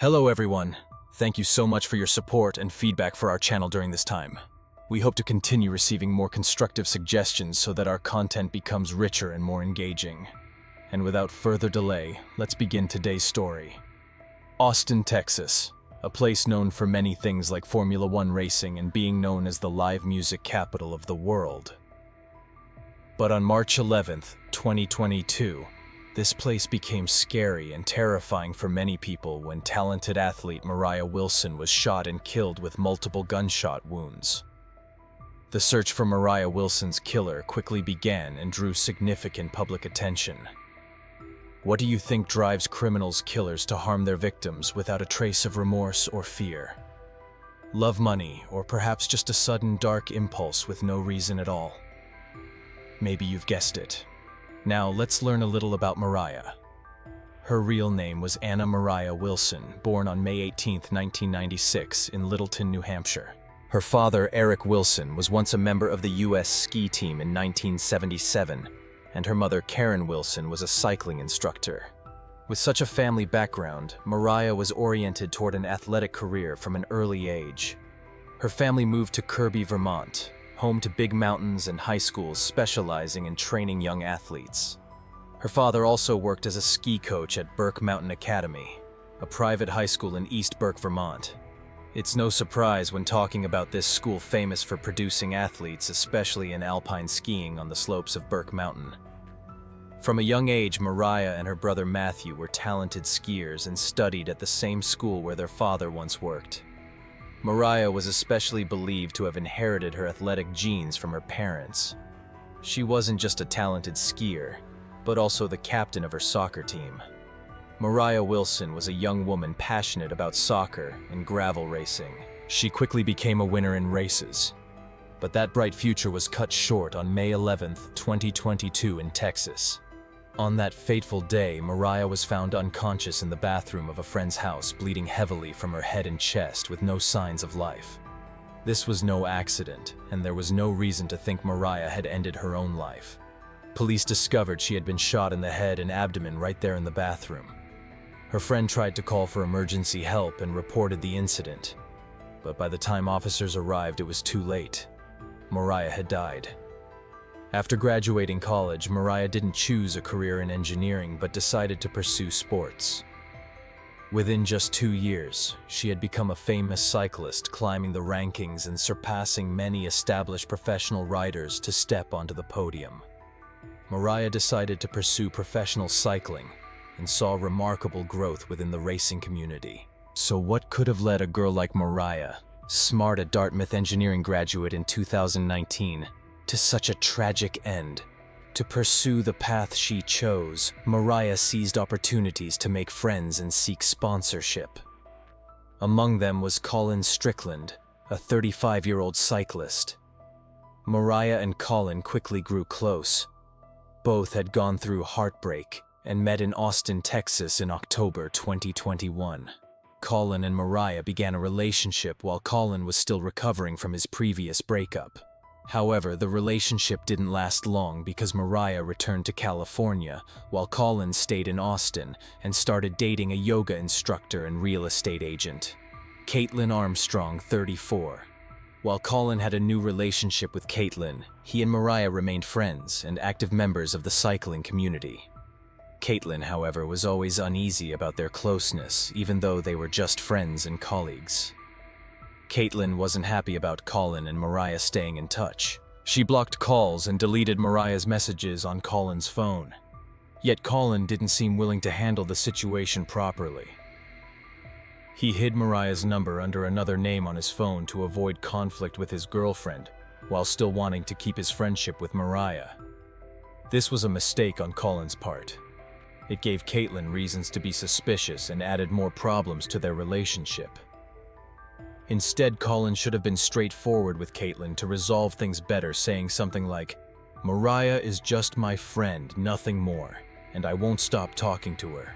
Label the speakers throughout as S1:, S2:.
S1: Hello everyone. Thank you so much for your support and feedback for our channel during this time. We hope to continue receiving more constructive suggestions so that our content becomes richer and more engaging. And without further delay, let's begin today's story. Austin, Texas, a place known for many things like Formula One racing and being known as the live music capital of the world. But on March 11th, 2022, this place became scary and terrifying for many people when talented athlete Moriah Wilson was shot and killed with multiple gunshot wounds. The search for Moriah Wilson's killer quickly began and drew significant public attention. What do you think drives criminals' killers to harm their victims without a trace of remorse or fear? Love, money, or perhaps just a sudden dark impulse with no reason at all? Maybe you've guessed it. Now let's learn a little about Moriah. Her real name was Anna Moriah Wilson, born on May 18, 1996 in Littleton, New Hampshire. Her father, Eric Wilson, was once a member of the U.S. ski team in 1977, and her mother, Karen Wilson, was a cycling instructor. With such a family background, Moriah was oriented toward an athletic career from an early age. Her family moved to Kirby, Vermont, home to big mountains and high schools specializing in training young athletes. Her father also worked as a ski coach at Burke Mountain Academy, a private high school in East Burke, Vermont. It's no surprise when talking about this school famous for producing athletes, especially in alpine skiing on the slopes of Burke Mountain. From a young age, Moriah and her brother Matthew were talented skiers and studied at the same school where their father once worked. Moriah was especially believed to have inherited her athletic genes from her parents. She wasn't just a talented skier, but also the captain of her soccer team. Moriah Wilson was a young woman passionate about soccer and gravel racing. She quickly became a winner in races. But that bright future was cut short on May 11, 2022 in Texas. On that fateful day, Moriah was found unconscious in the bathroom of a friend's house, bleeding heavily from her head and chest with no signs of life. This was no accident, and there was no reason to think Moriah had ended her own life. Police discovered she had been shot in the head and abdomen right there in the bathroom. Her friend tried to call for emergency help and reported the incident. But by the time officers arrived, it was too late. Moriah had died. After graduating college, Moriah didn't choose a career in engineering but decided to pursue sports. Within just 2 years, she had become a famous cyclist, climbing the rankings and surpassing many established professional riders to step onto the podium. Moriah decided to pursue professional cycling and saw remarkable growth within the racing community. So what could have led a girl like Moriah, smart at Dartmouth engineering graduate in 2019, to such a tragic end? To pursue the path she chose, Moriah seized opportunities to make friends and seek sponsorship. Among them was Colin Strickland, a 35-year-old cyclist. Moriah and Colin quickly grew close. Both had gone through heartbreak and met in Austin, Texas in October 2021. Colin and Moriah began a relationship while Colin was still recovering from his previous breakup. However, the relationship didn't last long because Moriah returned to California while Colin stayed in Austin and started dating a yoga instructor and real estate agent, Caitlin Armstrong, 34. While Colin had a new relationship with Caitlin, he and Moriah remained friends and active members of the cycling community. Caitlin, however, was always uneasy about their closeness, even though they were just friends and colleagues. Caitlin wasn't happy about Colin and Moriah staying in touch. She blocked calls and deleted Moriah's messages on Colin's phone. Yet Colin didn't seem willing to handle the situation properly. He hid Moriah's number under another name on his phone to avoid conflict with his girlfriend, while still wanting to keep his friendship with Moriah. This was a mistake on Colin's part. It gave Caitlin reasons to be suspicious and added more problems to their relationship. Instead, Colin should have been straightforward with Caitlin to resolve things better, saying something like, "Moriah is just my friend, nothing more, and I won't stop talking to her."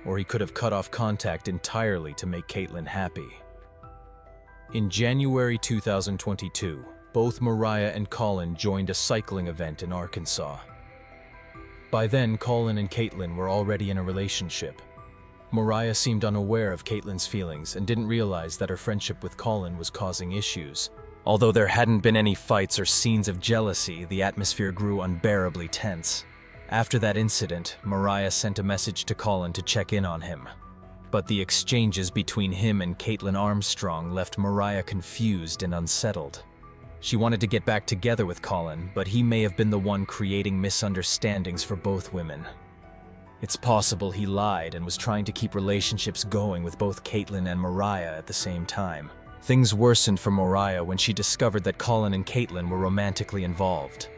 S1: Or he could have cut off contact entirely to make Caitlin happy. In January 2022, both Moriah and Colin joined a cycling event in Arkansas. By then, Colin and Caitlin were already in a relationship. Mariah seemed unaware of Caitlin's feelings and didn't realize that her friendship with Colin was causing issues. Although there hadn't been any fights or scenes of jealousy, the atmosphere grew unbearably tense. After that incident, Mariah sent a message to Colin to check in on him. But the exchanges between him and Caitlin Armstrong left Mariah confused and unsettled. She wanted to get back together with Colin, but he may have been the one creating misunderstandings for both women. It's possible he lied and was trying to keep relationships going with both Caitlin and Mariah at the same time. Things worsened for Mariah when she discovered that Colin and Caitlin were romantically involved.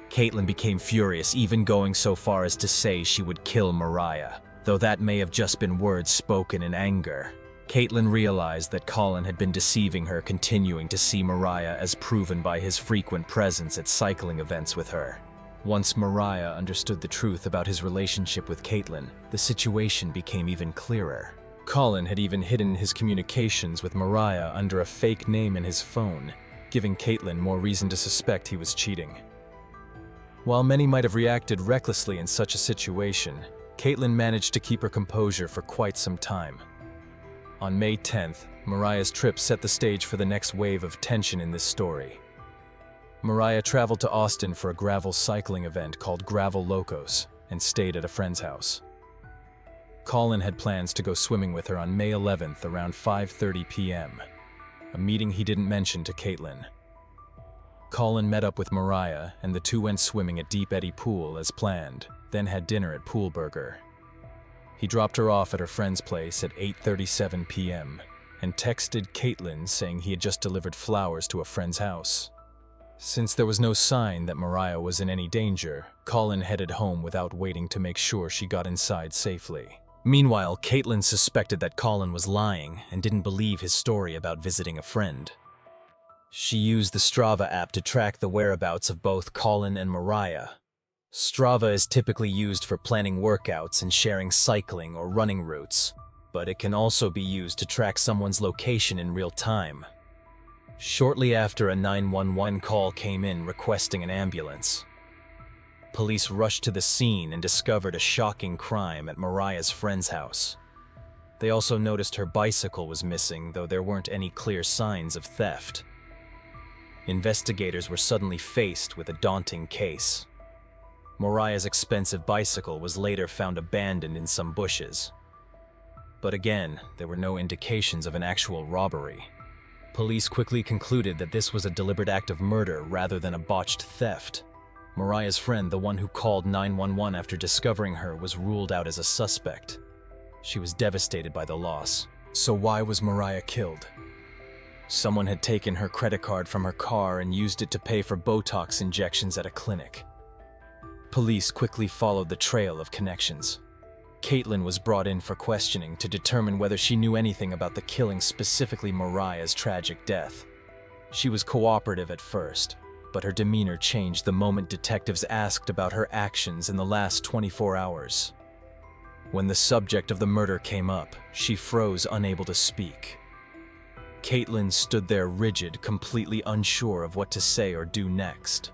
S1: Caitlin became furious, even going so far as to say she would kill Mariah, though that may have just been words spoken in anger. Caitlin realized that Colin had been deceiving her, continuing to see Mariah as proven by his frequent presence at cycling events with her. Once Mariah understood the truth about his relationship with Caitlin, the situation became even clearer. Colin had even hidden his communications with Mariah under a fake name in his phone, giving Caitlin more reason to suspect he was cheating. While many might have reacted recklessly in such a situation, Caitlin managed to keep her composure for quite some time. On May 10th, Mariah's trip set the stage for the next wave of tension in this story. Mariah traveled to Austin for a gravel cycling event called Gravel Locos and stayed at a friend's house. Colin had plans to go swimming with her on May 11th around 5:30 p.m., a meeting he didn't mention to Caitlin. Colin met up with Mariah and the two went swimming at Deep Eddy Pool as planned, then had dinner at Pool Burger. He dropped her off at her friend's place at 8:37 p.m. and texted Caitlin saying he had just delivered flowers to a friend's house. Since there was no sign that Mariah was in any danger, Colin headed home without waiting to make sure she got inside safely. Meanwhile, Caitlin suspected that Colin was lying and didn't believe his story about visiting a friend. She used the Strava app to track the whereabouts of both Colin and Mariah. Strava is typically used for planning workouts and sharing cycling or running routes, but it can also be used to track someone's location in real time. Shortly after, a 911 call came in requesting an ambulance. Police rushed to the scene and discovered a shocking crime at Mariah's friend's house. They also noticed her bicycle was missing, though there weren't any clear signs of theft. Investigators were suddenly faced with a daunting case. Mariah's expensive bicycle was later found abandoned in some bushes. But again, there were no indications of an actual robbery. Police quickly concluded that this was a deliberate act of murder rather than a botched theft. Mariah's friend, the one who called 911 after discovering her, was ruled out as a suspect. She was devastated by the loss. So why was Mariah killed? Someone had taken her credit card from her car and used it to pay for Botox injections at a clinic. Police quickly followed the trail of connections. Caitlin was brought in for questioning to determine whether she knew anything about the killing, specifically Mariah's tragic death. She was cooperative at first, but her demeanor changed the moment detectives asked about her actions in the last 24 hours. When the subject of the murder came up, she froze, unable to speak. Caitlin stood there rigid, completely unsure of what to say or do next.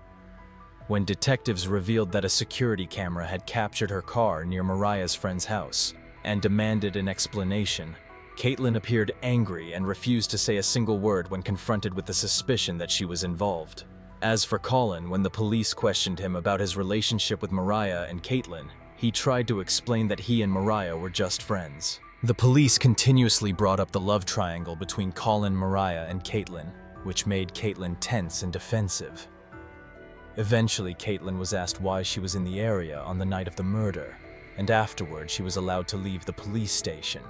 S1: When detectives revealed that a security camera had captured her car near Mariah's friend's house and demanded an explanation, Caitlin appeared angry and refused to say a single word when confronted with the suspicion that she was involved. As for Colin, when the police questioned him about his relationship with Mariah and Caitlin, he tried to explain that he and Mariah were just friends. The police continuously brought up the love triangle between Colin, Mariah, and Caitlin, which made Caitlin tense and defensive. Eventually, Caitlin was asked why she was in the area on the night of the murder, and afterward she was allowed to leave the police station.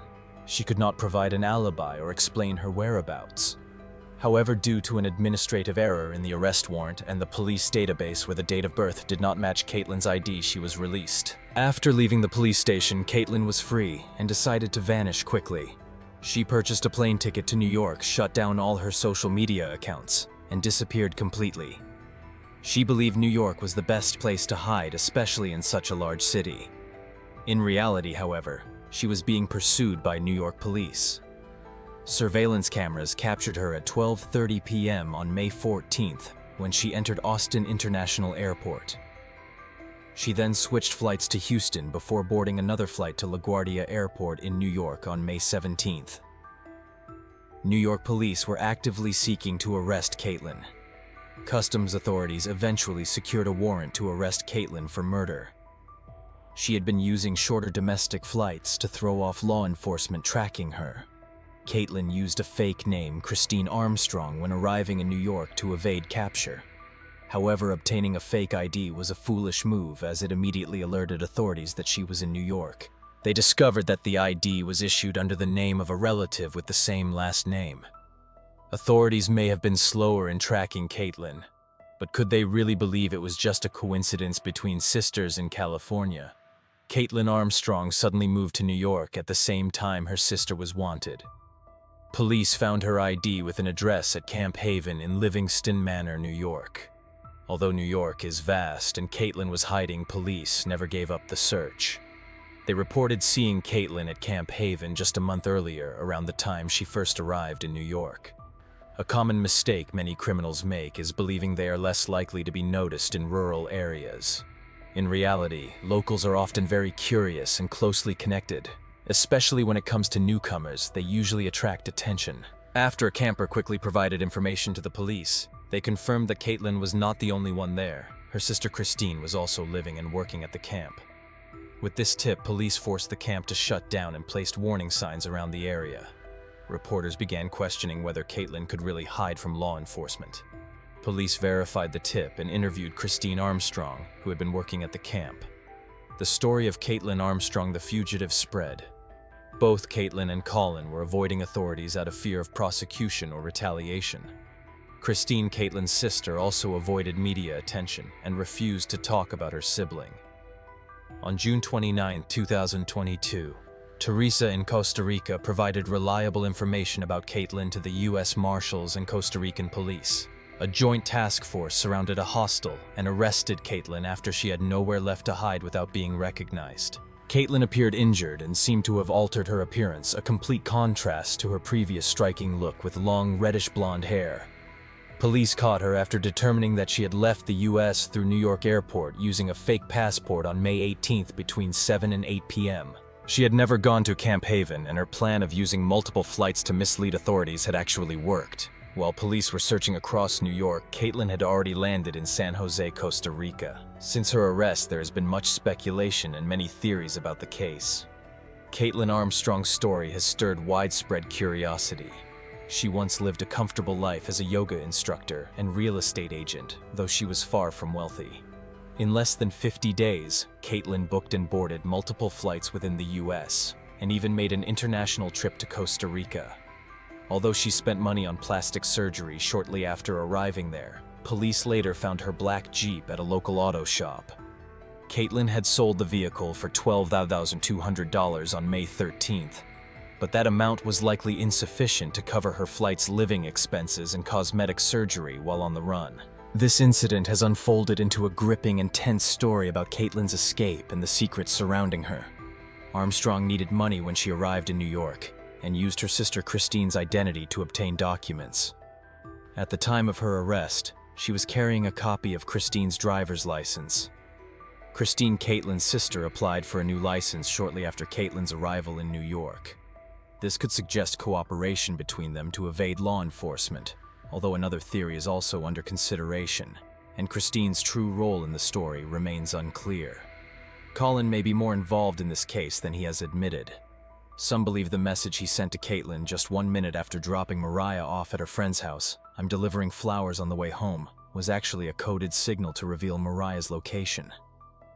S1: She could not provide an alibi or explain her whereabouts. However, due to an administrative error in the arrest warrant and the police database where the date of birth did not match Caitlin's ID, she was released. After leaving the police station, Caitlin was free and decided to vanish quickly. She purchased a plane ticket to New York, shut down all her social media accounts, and disappeared completely. She believed New York was the best place to hide, especially in such a large city. In reality, however, she was being pursued by New York police. Surveillance cameras captured her at 12:30 p.m. on May 14th when she entered Austin International Airport. She then switched flights to Houston before boarding another flight to LaGuardia Airport in New York on May 17th. New York police were actively seeking to arrest Caitlin. Customs authorities eventually secured a warrant to arrest Caitlin for murder. She had been using shorter domestic flights to throw off law enforcement tracking her. Caitlin used a fake name, Christine Armstrong, when arriving in New York to evade capture. However, obtaining a fake ID was a foolish move, as it immediately alerted authorities that she was in New York. They discovered that the ID was issued under the name of a relative with the same last name. Authorities may have been slower in tracking Caitlin, but could they really believe it was just a coincidence between sisters in California? Caitlin Armstrong suddenly moved to New York at the same time her sister was wanted. Police found her ID with an address at Camp Haven in Livingston Manor, New York. Although New York is vast and Caitlin was hiding, police never gave up the search. They reported seeing Caitlin at Camp Haven just a month earlier, around the time she first arrived in New York. A common mistake many criminals make is believing they are less likely to be noticed in rural areas. In reality, locals are often very curious and closely connected. Especially when it comes to newcomers, they usually attract attention. After a camper quickly provided information to the police, they confirmed that Caitlin was not the only one there. Her sister Christine was also living and working at the camp. With this tip, police forced the camp to shut down and placed warning signs around the area. Reporters began questioning whether Caitlin could really hide from law enforcement. Police verified the tip and interviewed Christine Armstrong, who had been working at the camp. The story of Caitlin Armstrong the fugitive spread. Both Caitlin and Colin were avoiding authorities out of fear of prosecution or retaliation. Christine, Caitlin's sister, also avoided media attention and refused to talk about her sibling. On June 29, 2022, Teresa in Costa Rica provided reliable information about Caitlin to the U.S. Marshals and Costa Rican police. A joint task force surrounded a hostel and arrested Caitlin after she had nowhere left to hide without being recognized. Caitlin appeared injured and seemed to have altered her appearance, a complete contrast to her previous striking look with long reddish-blonde hair. Police caught her after determining that she had left the U.S. through New York Airport using a fake passport on May 18th between 7 and 8 p.m. She had never gone to Camp Haven, and her plan of using multiple flights to mislead authorities had actually worked. While police were searching across New York, Caitlin had already landed in San Jose, Costa Rica. Since her arrest, there has been much speculation and many theories about the case. Caitlin Armstrong's story has stirred widespread curiosity. She once lived a comfortable life as a yoga instructor and real estate agent, though she was far from wealthy. In less than 50 days, Caitlin booked and boarded multiple flights within the U.S. and even made an international trip to Costa Rica. Although she spent money on plastic surgery shortly after arriving there, police later found her black Jeep at a local auto shop. Caitlin had sold the vehicle for $12,200 on May 13th, but that amount was likely insufficient to cover her flight's living expenses and cosmetic surgery while on the run. This incident has unfolded into a gripping and tense story about Caitlin's escape and the secrets surrounding her. Armstrong needed money when she arrived in New York and used her sister Christine's identity to obtain documents. At the time of her arrest, she was carrying a copy of Christine's driver's license. Christine, Caitlin's sister, applied for a new license shortly after Caitlin's arrival in New York. This could suggest cooperation between them to evade law enforcement, although another theory is also under consideration, and Christine's true role in the story remains unclear. Colin may be more involved in this case than he has admitted. Some believe the message he sent to Caitlin just 1 minute after dropping Mariah off at her friend's house, "I'm delivering flowers on the way home," was actually a coded signal to reveal Mariah's location.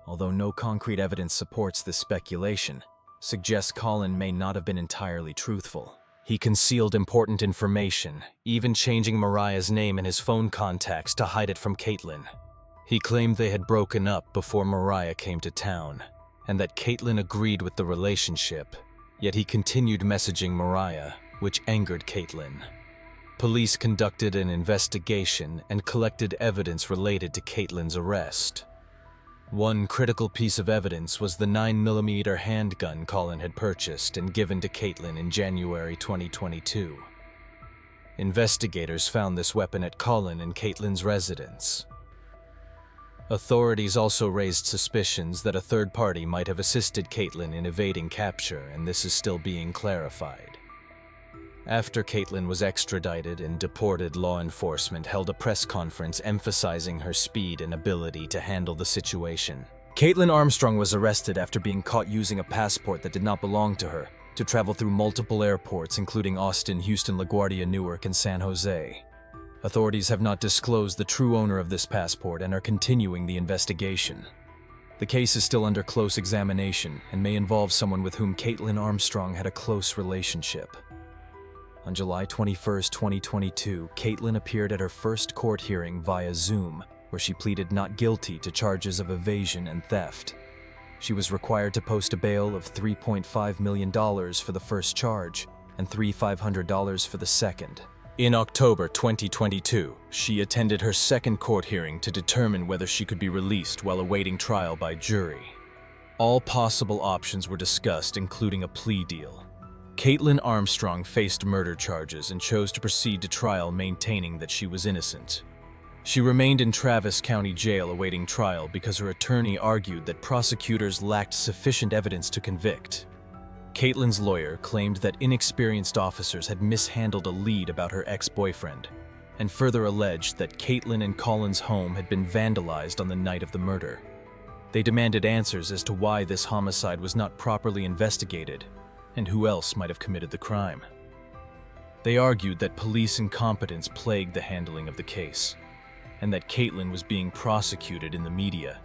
S1: Although no concrete evidence supports this speculation, suggests Colin may not have been entirely truthful. He concealed important information, even changing Mariah's name in his phone contacts to hide it from Caitlin. He claimed they had broken up before Mariah came to town, and that Caitlin agreed with the relationship, yet he continued messaging Mariah, which angered Caitlin. Police conducted an investigation and collected evidence related to Caitlin's arrest. One critical piece of evidence was the 9mm handgun Colin had purchased and given to Caitlin in January 2022. Investigators found this weapon at Colin and Caitlin's residence. Authorities also raised suspicions that a third party might have assisted Caitlin in evading capture, and this is still being clarified. After Caitlin was extradited and deported, law enforcement held a press conference emphasizing her speed and ability to handle the situation. Caitlin Armstrong was arrested after being caught using a passport that did not belong to her to travel through multiple airports, including Austin, Houston, LaGuardia, Newark, and San Jose. Authorities have not disclosed the true owner of this passport and are continuing the investigation. The case is still under close examination and may involve someone with whom Caitlin Armstrong had a close relationship. On July 21, 2022, Caitlin appeared at her first court hearing via Zoom, where she pleaded not guilty to charges of evasion and theft. She was required to post a bail of $3.5 million for the first charge and $3,500 for the second. In October 2022, she attended her second court hearing to determine whether she could be released while awaiting trial by jury. All possible options were discussed, including a plea deal. Caitlin Armstrong faced murder charges and chose to proceed to trial, maintaining that she was innocent. She remained in Travis County Jail awaiting trial because her attorney argued that prosecutors lacked sufficient evidence to convict. Caitlin's lawyer claimed that inexperienced officers had mishandled a lead about her ex-boyfriend, and further alleged that Caitlin and Colin's home had been vandalized on the night of the murder. They demanded answers as to why this homicide was not properly investigated and who else might have committed the crime. They argued that police incompetence plagued the handling of the case, and that Caitlin was being prosecuted in the media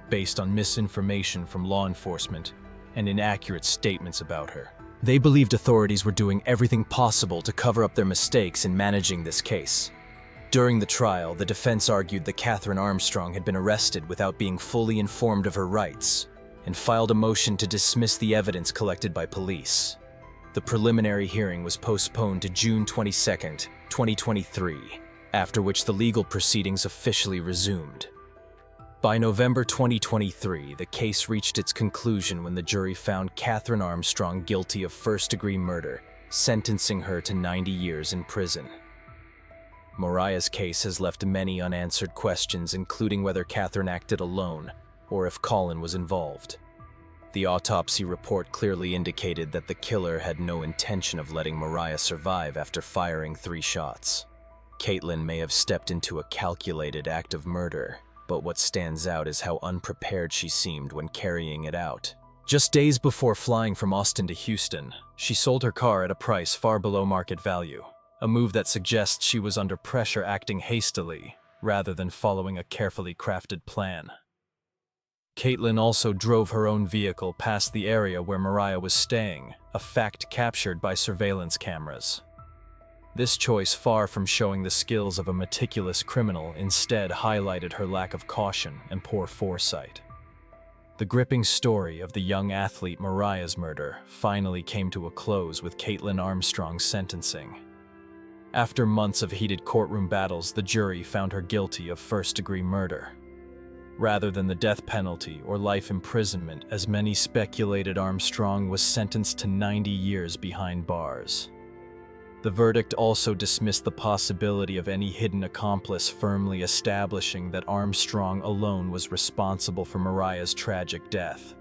S1: based on misinformation from law enforcement and inaccurate statements about her. They believed authorities were doing everything possible to cover up their mistakes in managing this case. During the trial, the defense argued that Catherine Armstrong had been arrested without being fully informed of her rights and filed a motion to dismiss the evidence collected by police. The preliminary hearing was postponed to June 22, 2023, after which the legal proceedings officially resumed. By November 2023, the case reached its conclusion when the jury found Catherine Armstrong guilty of first-degree murder, sentencing her to 90 years in prison. Mariah's case has left many unanswered questions, including whether Catherine acted alone or if Colin was involved. The autopsy report clearly indicated that the killer had no intention of letting Mariah survive after firing 3 shots. Caitlin may have stepped into a calculated act of murder, but what stands out is how unprepared she seemed when carrying it out. Just days before flying from Austin to Houston, she sold her car at a price far below market value, a move that suggests she was under pressure, acting hastily rather than following a carefully crafted plan. Caitlin also drove her own vehicle past the area where Mariah was staying, a fact captured by surveillance cameras. This choice, far from showing the skills of a meticulous criminal, instead highlighted her lack of caution and poor foresight. The gripping story of the young athlete Mariah's murder finally came to a close with Caitlin Armstrong's sentencing. After months of heated courtroom battles, the jury found her guilty of first-degree murder. Rather than the death penalty or life imprisonment, as many speculated, Armstrong was sentenced to 90 years behind bars. The verdict also dismissed the possibility of any hidden accomplice, firmly establishing that Armstrong alone was responsible for Mariah's tragic death.